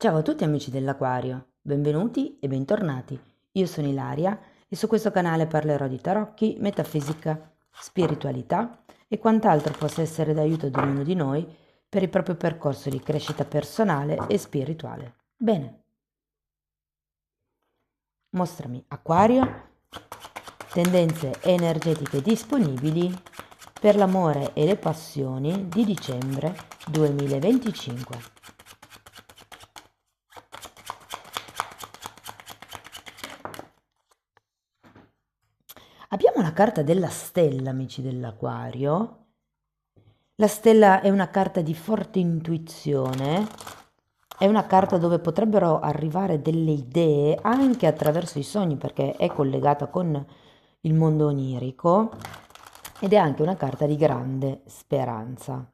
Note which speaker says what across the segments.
Speaker 1: Ciao a tutti amici dell'Aquario, benvenuti e bentornati. Io sono Ilaria e su questo canale parlerò di tarocchi, metafisica, spiritualità e quant'altro possa essere d'aiuto ad ognuno di noi per il proprio percorso di crescita personale e spirituale. Bene, mostrami Acquario, tendenze energetiche disponibili per l'amore e le passioni di dicembre 2025. Abbiamo la carta della stella, amici dell'Aquario. La stella è una carta di forte intuizione, è una carta dove potrebbero arrivare delle idee anche attraverso i sogni perché è collegata con il mondo onirico ed è anche una carta di grande speranza.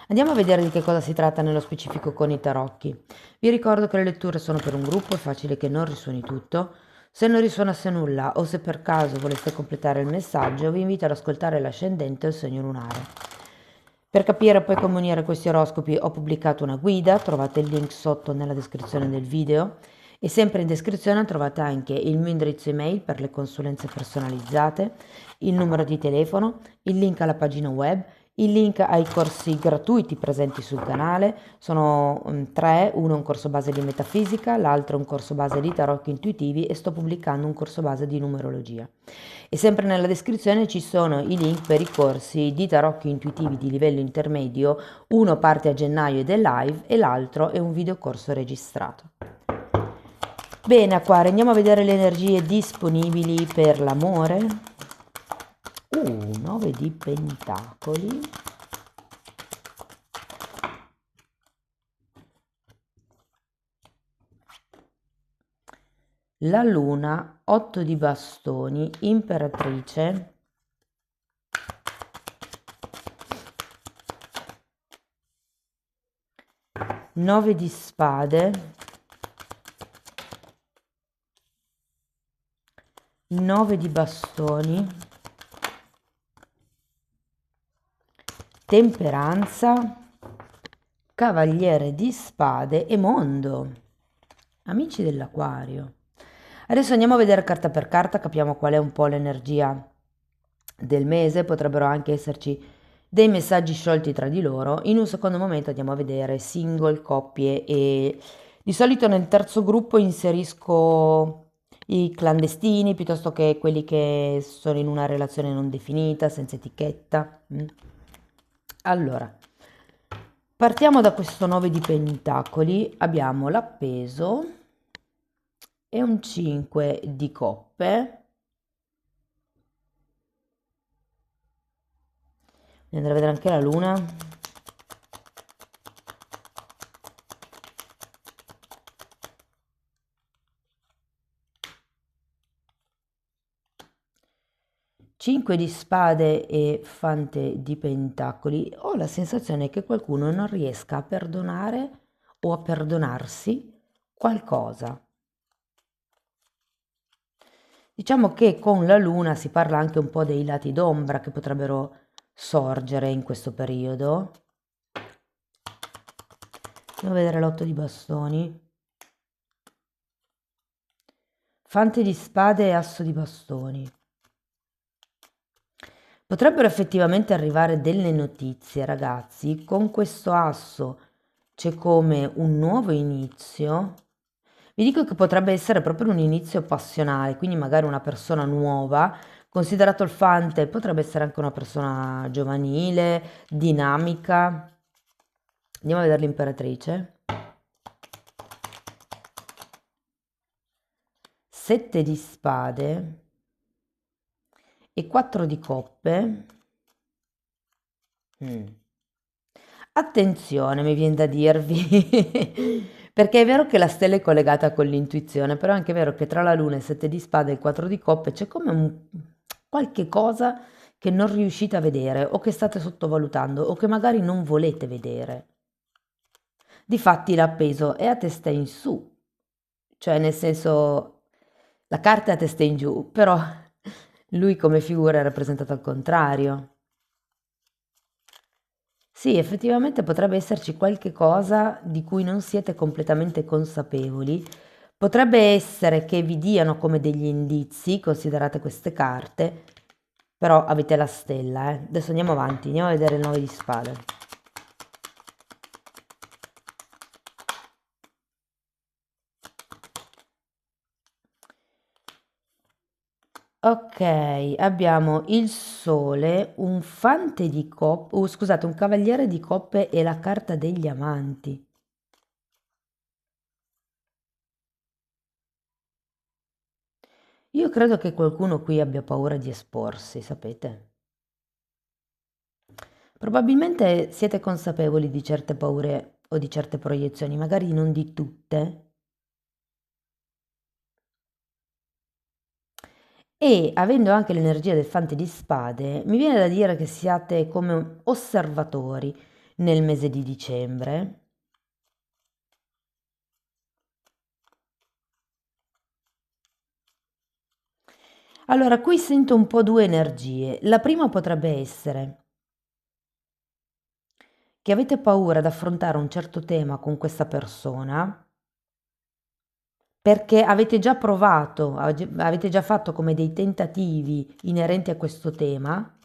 Speaker 1: Andiamo a vedere di che cosa si tratta nello specifico con i tarocchi. Vi ricordo che le letture sono per un gruppo, è facile che non risuoni tutto. Se non risuonasse nulla o se per caso voleste completare il messaggio, vi invito ad ascoltare l'ascendente o il segno lunare. Per capire poi come unire questi oroscopi ho pubblicato una guida, trovate il link sotto nella descrizione del video e sempre in descrizione trovate anche il mio indirizzo email per le consulenze personalizzate, il numero di telefono, il link alla pagina web, il link ai corsi gratuiti presenti sul canale. Sono tre: uno è un corso base di metafisica, l'altro è un corso base di tarocchi intuitivi e sto pubblicando un corso base di numerologia. E sempre nella descrizione ci sono i link per i corsi di tarocchi intuitivi di livello intermedio. Uno parte a gennaio ed è live e l'altro è un videocorso registrato. Bene Acquario, andiamo a vedere le energie disponibili per l'amore. 9 di pentacoli. La luna, 8 di bastoni, imperatrice. 9 di spade, 9 di bastoni, temperanza, cavaliere di spade e mondo. Amici dell'Aquario. Adesso andiamo a vedere carta per carta, capiamo qual è un po' l'energia del mese, potrebbero anche esserci dei messaggi sciolti tra di loro. In un secondo momento andiamo a vedere single, coppie e di solito nel terzo gruppo inserisco i clandestini piuttosto che quelli che sono in una relazione non definita, senza etichetta. Allora, partiamo da questo 9 di pentacoli, abbiamo l'appeso e un 5 di coppe. Andrei a vedere anche la luna. Cinque di spade e fante di pentacoli. Ho la sensazione che qualcuno non riesca a perdonare o a perdonarsi qualcosa. Diciamo che con la luna si parla anche un po' dei lati d'ombra che potrebbero sorgere in questo periodo. Andiamo a vedere l'otto di bastoni. Fante di spade e asso di bastoni. Potrebbero effettivamente arrivare delle notizie, ragazzi. Con questo asso c'è come un nuovo inizio. Vi dico che potrebbe essere proprio un inizio passionale, quindi magari una persona nuova. Considerato il fante, potrebbe essere anche una persona giovanile, dinamica. Andiamo a vedere l'imperatrice. 7 di spade e 4 di coppe. Attenzione, mi viene da dirvi, perché è vero che la stella è collegata con l'intuizione, però è anche vero che tra la luna, il 7 di spade e il 4 di coppe c'è come qualche cosa che non riuscite a vedere o che state sottovalutando o che magari non volete vedere. Difatti l'appeso è a testa in su, cioè nel senso la carta è a testa in giù, però lui come figura è rappresentato al contrario. Sì, effettivamente potrebbe esserci qualche cosa di cui non siete completamente consapevoli. Potrebbe essere che vi diano come degli indizi, considerate queste carte, però avete la stella, eh. Adesso andiamo avanti, andiamo a vedere il 9 di spade. Ok, abbiamo il sole, un fante di coppe, scusate, un cavaliere di coppe e la carta degli amanti. Io credo che qualcuno qui abbia paura di esporsi, sapete? Probabilmente siete consapevoli di certe paure o di certe proiezioni, magari non di tutte, e avendo anche l'energia del fante di spade, mi viene da dire che siate come osservatori nel mese di dicembre. Allora, qui sento un po' due energie. La prima potrebbe essere che avete paura ad affrontare un certo tema con questa persona perché avete già provato, avete già fatto come dei tentativi inerenti a questo tema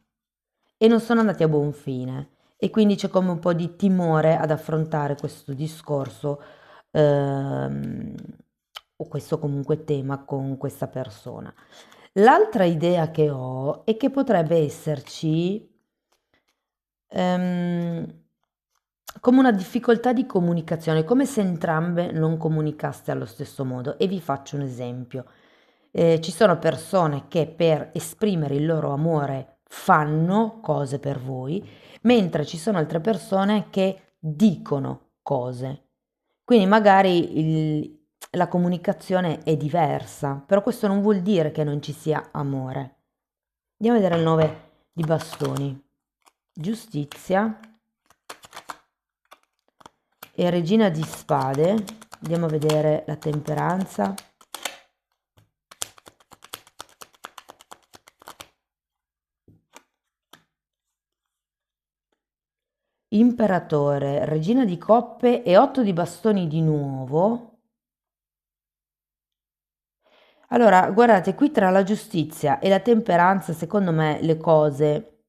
Speaker 1: e non sono andati a buon fine. E quindi c'è come un po' di timore ad affrontare questo discorso ehm, o questo comunque tema con questa persona. L'altra idea che ho è che potrebbe esserci ehm, come una difficoltà di comunicazione, come se entrambe non comunicaste allo stesso modo. E vi faccio un esempio. Ci sono persone che per esprimere il loro amore fanno cose per voi, mentre ci sono altre persone che dicono cose. Quindi magari la comunicazione è diversa, però questo non vuol dire che non ci sia amore. Andiamo a vedere il 9 di bastoni. Giustizia e regina di spade. Andiamo a vedere la temperanza. Imperatore, regina di coppe e 8 di bastoni di nuovo. Allora, guardate, qui tra la giustizia e la temperanza, secondo me, le cose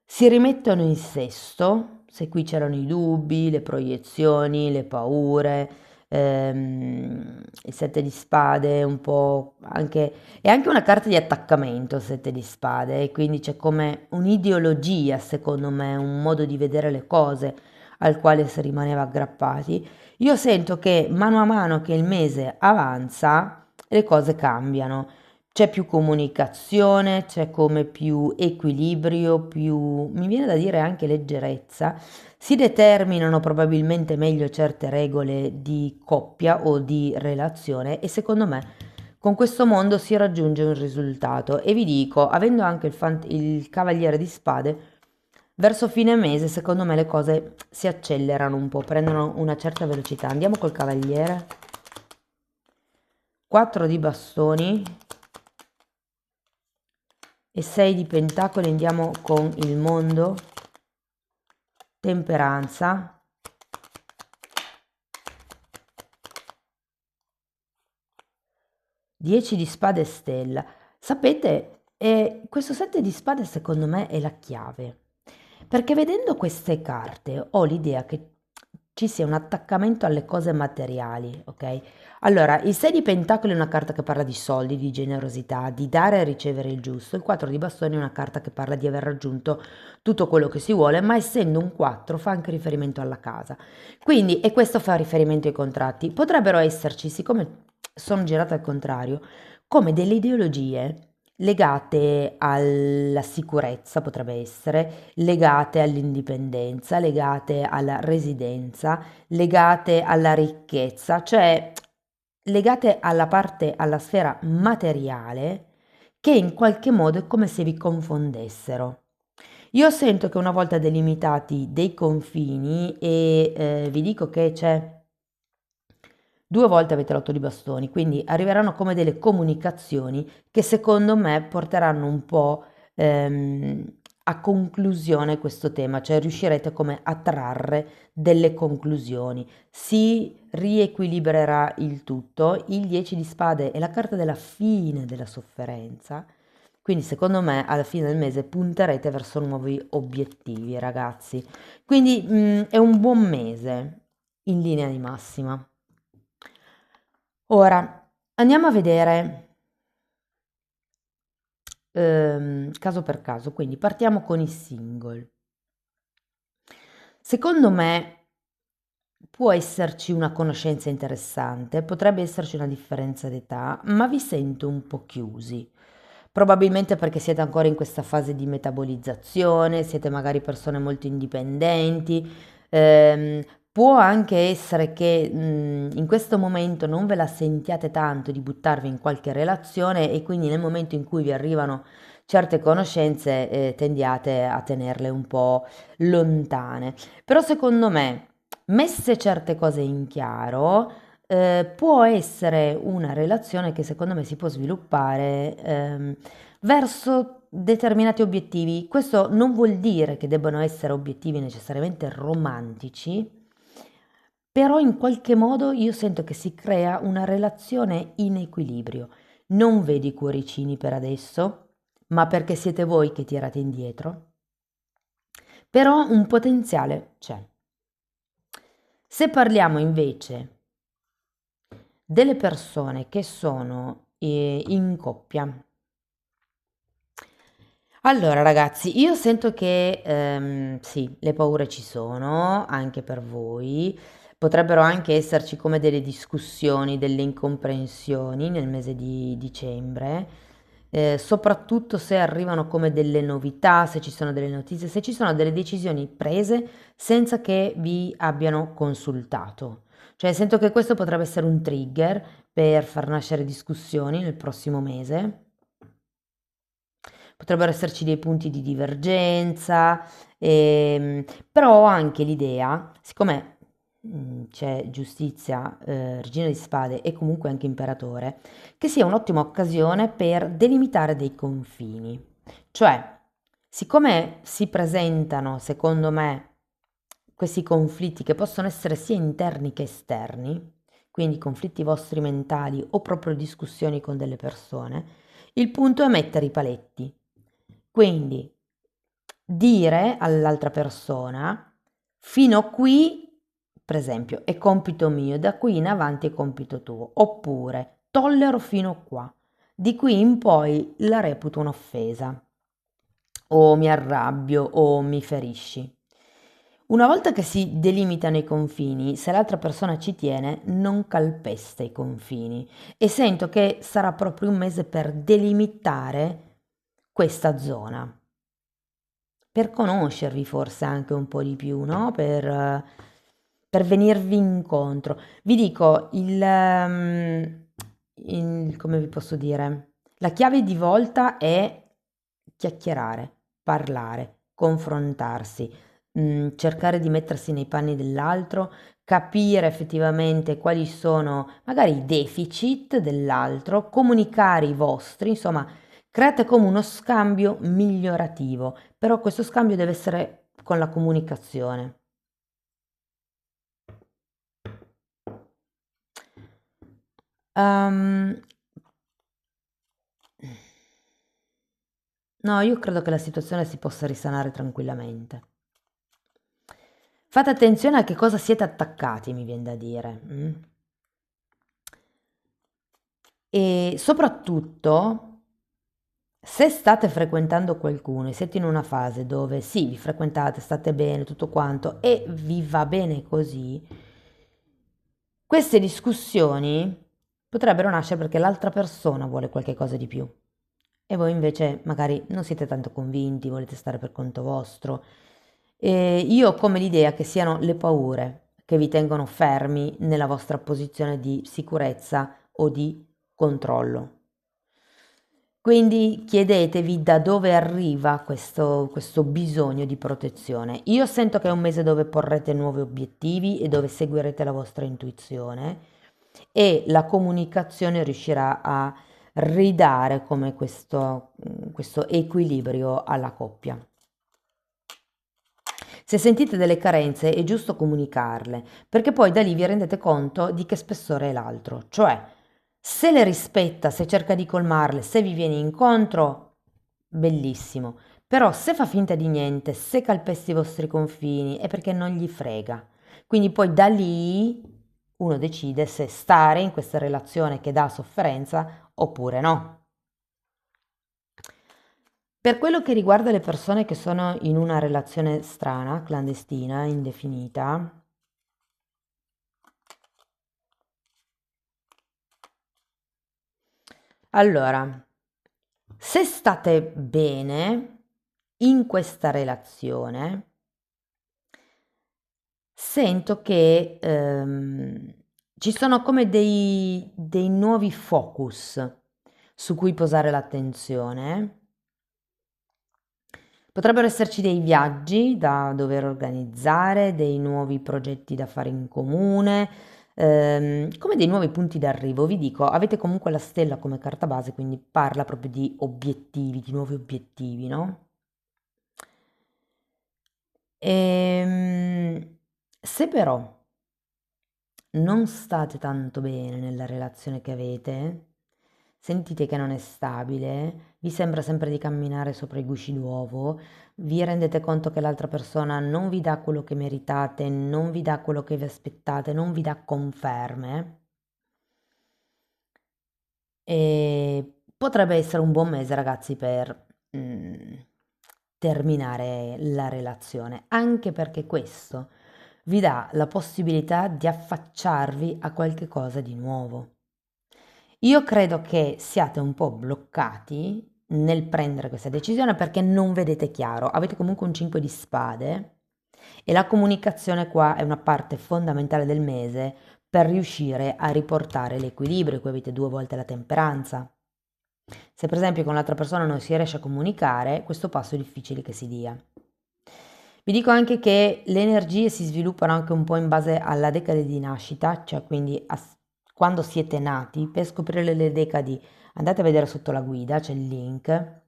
Speaker 1: si rimettono in sesto, se qui c'erano i dubbi, le proiezioni, le paure, il sette di spade, un po' anche, è anche una carta di attaccamento, il sette di spade, e quindi c'è come un'ideologia, secondo me, un modo di vedere le cose al quale si rimaneva aggrappati. Io sento che mano a mano che il mese avanza, le cose cambiano. C'è più comunicazione, c'è come più equilibrio, più, mi viene da dire anche leggerezza. Si determinano probabilmente meglio certe regole di coppia o di relazione e secondo me con questo mondo si raggiunge un risultato. E vi dico, avendo anche il cavaliere di spade, verso fine mese secondo me le cose si accelerano un po', prendono una certa velocità. Andiamo col cavaliere. 4 di bastoni e 6 di pentacoli, andiamo con il mondo, temperanza, 10 di spade e stella. Sapete, questo 7 di spade secondo me è la chiave, perché vedendo queste carte ho l'idea che ci sia un attaccamento alle cose materiali, ok? Allora, il 6 di pentacoli è una carta che parla di soldi, di generosità, di dare e ricevere il giusto. Il 4 di bastoni è una carta che parla di aver raggiunto tutto quello che si vuole, ma essendo un 4 fa anche riferimento alla casa. Quindi, e questo fa riferimento ai contratti, potrebbero esserci, siccome sono girate al contrario, come delle ideologie legate alla sicurezza, potrebbe essere, legate all'indipendenza, legate alla residenza, legate alla ricchezza, cioè legate alla parte, alla sfera materiale, che in qualche modo è come se vi confondessero. Io sento che una volta delimitati dei confini e vi dico che c'è due volte avete l'otto di bastoni, quindi arriveranno come delle comunicazioni che secondo me porteranno un po' a conclusione questo tema, cioè riuscirete come a trarre delle conclusioni, si riequilibrerà il tutto. Il 10 di spade è la carta della fine della sofferenza, quindi secondo me alla fine del mese punterete verso nuovi obiettivi, ragazzi. Quindi è un buon mese in linea di massima. Ora andiamo a vedere caso per caso, quindi partiamo con i single. Secondo me può esserci una conoscenza interessante, potrebbe esserci una differenza d'età, ma vi sento un po' chiusi. Probabilmente perché siete ancora in questa fase di metabolizzazione, siete magari persone molto indipendenti. ehm, Può anche essere che in questo momento non ve la sentiate tanto di buttarvi in qualche relazione e quindi nel momento in cui vi arrivano certe conoscenze tendiate a tenerle un po' lontane. Però secondo me, messe certe cose in chiaro, può essere una relazione che secondo me si può sviluppare verso determinati obiettivi. Questo non vuol dire che debbano essere obiettivi necessariamente romantici, però in qualche modo io sento che si crea una relazione in equilibrio. Non vedo i cuoricini per adesso, ma perché siete voi che tirate indietro. Però un potenziale c'è. Se parliamo invece delle persone che sono in coppia, allora ragazzi, io sento che sì, le paure ci sono anche per voi, potrebbero anche esserci come delle discussioni, delle incomprensioni nel mese di dicembre, soprattutto se arrivano come delle novità, se ci sono delle notizie, se ci sono delle decisioni prese senza che vi abbiano consultato. Cioè sento che questo potrebbe essere un trigger per far nascere discussioni nel prossimo mese. Potrebbero esserci dei punti di divergenza, però ho anche l'idea, siccome c'è giustizia, regina di spade e comunque anche imperatore, che sia un'ottima occasione per delimitare dei confini. Cioè, siccome si presentano, secondo me, questi conflitti che possono essere sia interni che esterni, quindi conflitti vostri mentali o proprio discussioni con delle persone, il punto è mettere i paletti. Quindi dire all'altra persona, fino a qui, per esempio, è compito mio, da qui in avanti è compito tuo, oppure tollero fino a qua, di qui in poi la reputo un'offesa, o mi arrabbio, o mi ferisci. Una volta che si delimitano i confini, se l'altra persona ci tiene, non calpesta i confini e sento che sarà proprio un mese per delimitare questa zona, per conoscervi forse anche un po' di più, no? Per venirvi incontro. Vi dico, come vi posso dire, la chiave di volta è chiacchierare, parlare, confrontarsi, cercare di mettersi nei panni dell'altro, capire effettivamente quali sono magari i deficit dell'altro, comunicare i vostri, insomma, create come uno scambio migliorativo, però questo scambio deve essere con la comunicazione. Ehm, no, io credo che la situazione si possa risanare tranquillamente. Fate attenzione a che cosa siete attaccati, mi viene da dire. E soprattutto, se state frequentando qualcuno e siete in una fase dove sì, vi frequentate, state bene, tutto quanto, e vi va bene così, queste discussioni potrebbero nascere perché l'altra persona vuole qualche cosa di più e voi invece magari non siete tanto convinti, volete stare per conto vostro. E io ho come l'idea che siano le paure che vi tengono fermi nella vostra posizione di sicurezza o di controllo. Quindi chiedetevi da dove arriva questo bisogno di protezione. Io sento che è un mese dove porrete nuovi obiettivi e dove seguirete la vostra intuizione e la comunicazione riuscirà a ridare come questo equilibrio alla coppia. Se sentite delle carenze è giusto comunicarle, perché poi da lì vi rendete conto di che spessore è l'altro, cioè se le rispetta, se cerca di colmarle, se vi viene incontro, bellissimo, però se fa finta di niente, se calpesta i vostri confini, è perché non gli frega. Quindi poi da lì uno decide se stare in questa relazione che dà sofferenza oppure no. Per quello che riguarda le persone che sono in una relazione strana, clandestina, indefinita, allora, se state bene in questa relazione, sento che ci sono come dei nuovi focus su cui posare l'attenzione. Potrebbero esserci dei viaggi da dover organizzare, dei nuovi progetti da fare in comune, come dei nuovi punti d'arrivo. Vi dico, avete comunque la stella come carta base, quindi parla proprio di obiettivi, di nuovi obiettivi, no? Se però non state tanto bene nella relazione che avete, sentite che non è stabile, vi sembra sempre di camminare sopra i gusci d'uovo, vi rendete conto che l'altra persona non vi dà quello che meritate, non vi dà quello che vi aspettate, non vi dà conferme, e potrebbe essere un buon mese, ragazzi, per terminare la relazione, anche perché questo vi dà la possibilità di affacciarvi a qualche cosa di nuovo. Io credo che siate un po' bloccati nel prendere questa decisione perché non vedete chiaro, avete comunque un 5 di spade e la comunicazione qua è una parte fondamentale del mese per riuscire a riportare l'equilibrio, qui avete due volte la temperanza. Se per esempio con l'altra persona non si riesce a comunicare, questo passo è difficile che si dia. Vi dico anche che le energie si sviluppano anche un po' in base alla decade di nascita, cioè quindi quando siete nati. Per scoprire le decadi andate a vedere sotto la guida, c'è il link.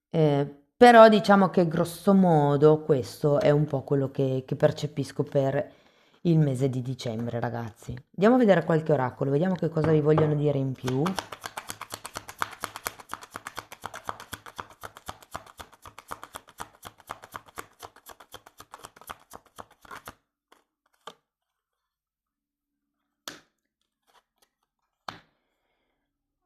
Speaker 1: Però diciamo che grosso modo questo è un po' quello che percepisco per il mese di dicembre, ragazzi. Andiamo a vedere qualche oracolo, vediamo che cosa vi vogliono dire in più.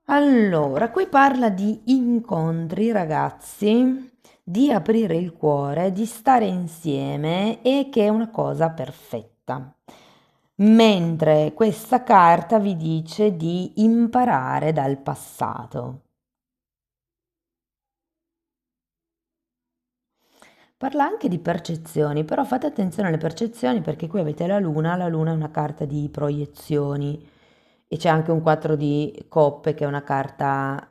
Speaker 1: Allora, qui parla di incontri, ragazzi, di aprire il cuore, di stare insieme e che è una cosa perfetta. Mentre questa carta vi dice di imparare dal passato. Parla anche di percezioni, però fate attenzione alle percezioni perché qui avete la luna è una carta di proiezioni e c'è anche un 4 di coppe che è una carta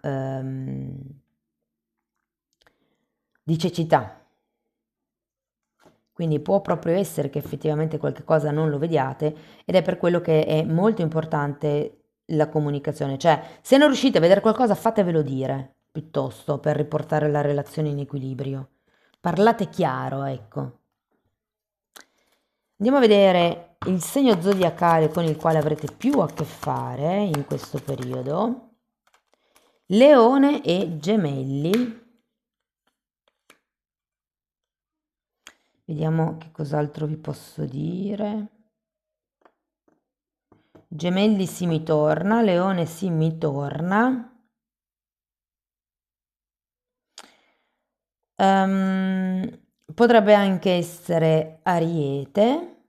Speaker 1: di cecità. Quindi può proprio essere che effettivamente qualche cosa non lo vediate ed è per quello che è molto importante la comunicazione. Cioè, se non riuscite a vedere qualcosa, fatevelo dire piuttosto per riportare la relazione in equilibrio. Parlate chiaro, ecco. Andiamo a vedere il segno zodiacale con il quale avrete più a che fare in questo periodo. Leone e Gemelli. Vediamo che cos'altro vi posso dire. Gemelli sì mi torna, Leone sì mi torna. Potrebbe anche essere Ariete,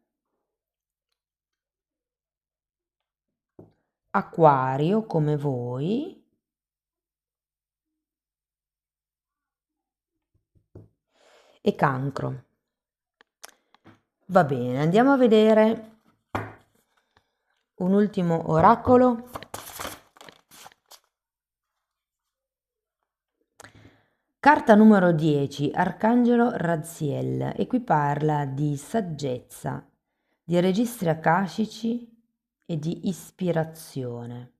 Speaker 1: Acquario come voi e Cancro. Va bene, andiamo a vedere un ultimo oracolo. Carta numero 10, Arcangelo Raziel, e qui parla di saggezza, di registri akashici e di ispirazione.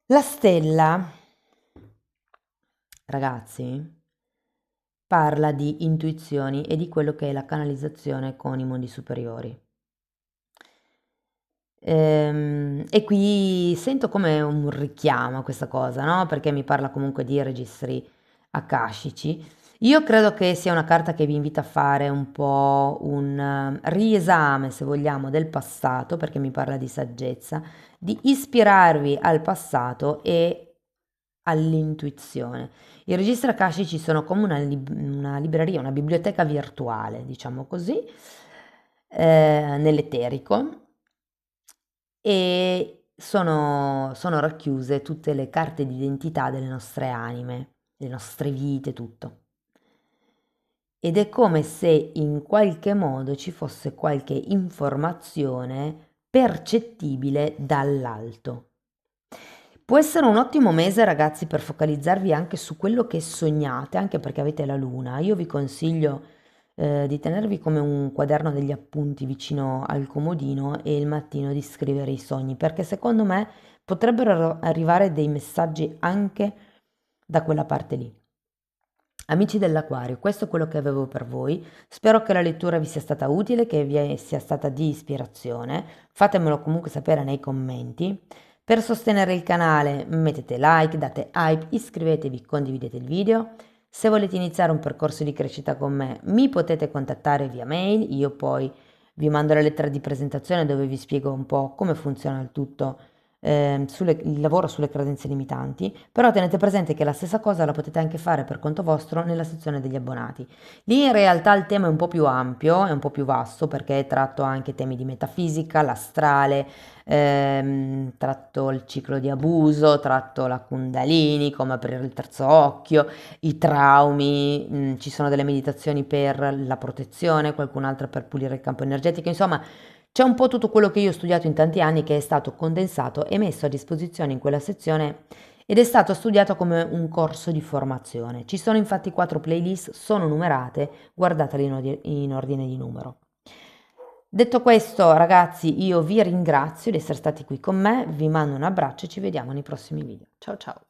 Speaker 1: La stella, ragazzi, parla di intuizioni e di quello che è la canalizzazione con i mondi superiori. E qui sento come un richiamo a questa cosa, no? Perché mi parla comunque di registri akashici. Io credo che sia una carta che vi invita a fare un po' un riesame, se vogliamo, del passato, perché mi parla di saggezza, di ispirarvi al passato e all'intuizione. I registri akashici sono come una libreria, una biblioteca virtuale, diciamo così, nell'eterico e sono racchiuse tutte le carte d'identità delle nostre anime, le nostre vite, tutto. Ed è come se in qualche modo ci fosse qualche informazione percettibile dall'alto. Può essere un ottimo mese, ragazzi, per focalizzarvi anche su quello che sognate, anche perché avete la luna. Io vi consiglio di tenervi come un quaderno degli appunti vicino al comodino e il mattino di scrivere i sogni, perché secondo me potrebbero arrivare dei messaggi anche da quella parte lì. Amici dell'Aquario, questo è quello che avevo per voi. Spero che la lettura vi sia stata utile, che vi sia stata di ispirazione. Fatemelo comunque sapere nei commenti. Per sostenere il canale mettete like, date hype, iscrivetevi, condividete il video. Se volete iniziare un percorso di crescita con me, mi potete contattare via mail. Io poi vi mando la lettera di presentazione dove vi spiego un po' come funziona il tutto il lavoro sulle credenze limitanti, però tenete presente che la stessa cosa la potete anche fare per conto vostro nella sezione degli abbonati. Lì in realtà il tema è un po' più ampio, è un po' più vasto perché tratto anche temi di metafisica, l'astrale, tratto il ciclo di abuso, tratto la Kundalini, come aprire il terzo occhio, i traumi, ci sono delle meditazioni per la protezione, qualcun'altra per pulire il campo energetico, insomma c'è un po' tutto quello che io ho studiato in tanti anni che è stato condensato e messo a disposizione in quella sezione ed è stato studiato come un corso di formazione. Ci sono infatti 4 playlist, sono numerate, guardatele in ordine di numero. Detto questo, ragazzi, io vi ringrazio di essere stati qui con me, vi mando un abbraccio e ci vediamo nei prossimi video. Ciao ciao!